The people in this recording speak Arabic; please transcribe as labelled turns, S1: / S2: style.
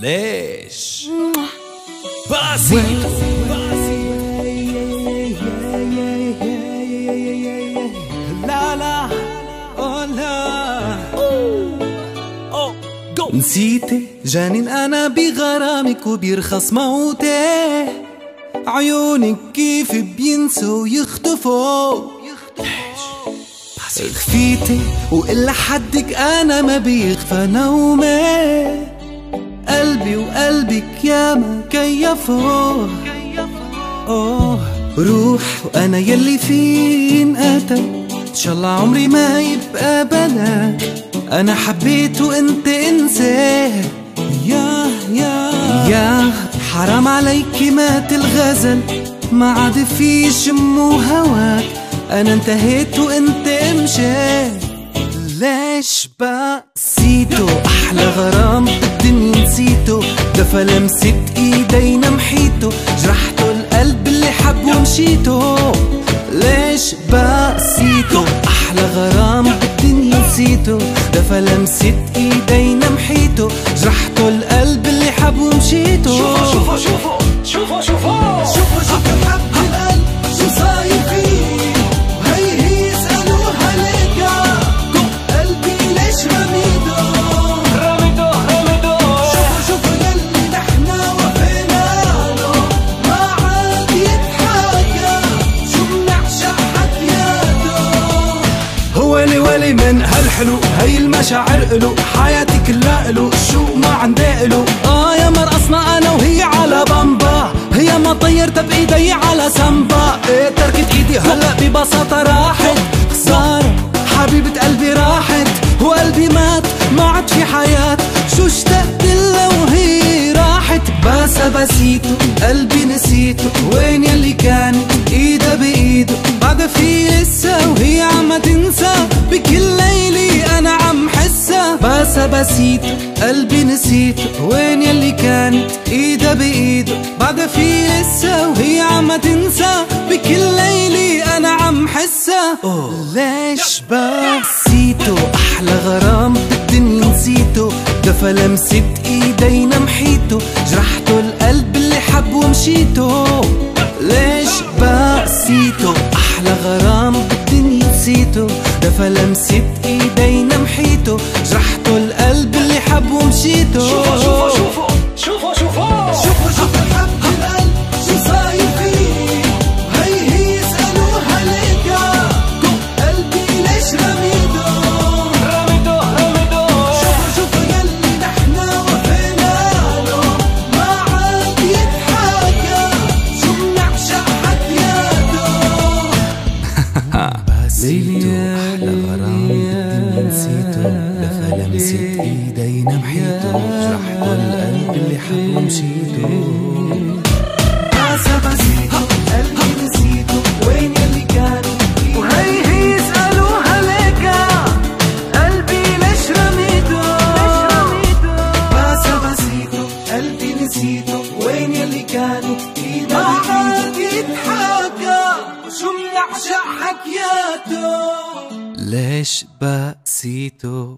S1: ليش باسيتو لا لا نسيتي جانن انا بغرامك وبيرخص موتي، عيونك كيف بينسوا ويختفوا، خفيتي وإلا حدك انا ما بيخفى نومي، قلبي وقلبك ياما كيفوا. روح وانا يلي فيه انقتل، ان شاء الله عمري ما يبقى بلا، انا حبيت وانت انساه. يا حرام عليكي مات الغزل، ما عاد في شم وهواك، انا انتهيت وانت مشيت. ليش باسيتو احلى غرام بالدنيا نسيته، دفى لمسة ايدينا محيته، جرحته القلب اللي حب ومشيته. ليش باسيتو احلى غرام بالدنيا نسيته، دفى لمسة ايدينا محيته، جرحته القلب اللي حب ومشيته.
S2: شوفوا شوفوا شوفوا شوفوا شوفوا شوفوا حب القلب شو صاير فيه، هي يسألوها ليكا قلبي ليش رميته. شوفوا يلي نحنا وفينا له، ما عاد يتحاكى، شو بنعشق حكياته.
S1: هو ولي من هالحلو، هي المشاعر إلو، حياتي كلها إلو، شو ما عندي إلو. يا مرقصنا أنا وهي على بامبا، هي ما طيرت بإيدي على سامبا. تركت إيدي هلأ ببساطة راحت، خسارة حبيبة قلبي راحت، وقلبي مات ما عاد في حياة، شو اشتقت لها وهي راحت. باسيتو قلبي نسيته، وين يلي كانت إيدها بإيده، بعد في لسه وهي عم تنسى، بكل ليلي أنا عم حسها. باسيتو قلبي نسيته، وين يلي كانت إيدها بإيده، بعد في لسه وهي عم تنسى، بكل ليلي أنا عم حسها. ليش باسيتو أحلى غرام بالدنيا نسيته، دفى لمسة ايدينا محيته، جرحته القلب اللي حب ومشيته. ليش باسيتو احلى غرام بالدنيا نسيته، دفى لمسة ايدينا محيته، جرحته القلب اللي حب ومشيته.
S2: شوفوا شوفوا شوفوا شوفوا شوفوا شوفوا شوفوا حب القلب شو صاير فيه، هي يسألوها ليكا قلبي ليش رميته. شوفوا يلي نحنا وفينا له، ما عاد يتحاكى، شو بنعشق حكياته.
S1: باسيتو أحلى غرام بالدنيا نسيته، دفى لمسة ايدينا محيته، جرحته القلب اللي حب ومشيته.
S2: باسيتو قلبي نسيته، وين يلي كانوا وهي يسألوها ليكا قلبي ليش رميته. باسيتو قلبي نسيته، وين يلي كانوا ايدها بإيده، يتحاكى شو بنعشق حكياته.
S1: ليش باسيتو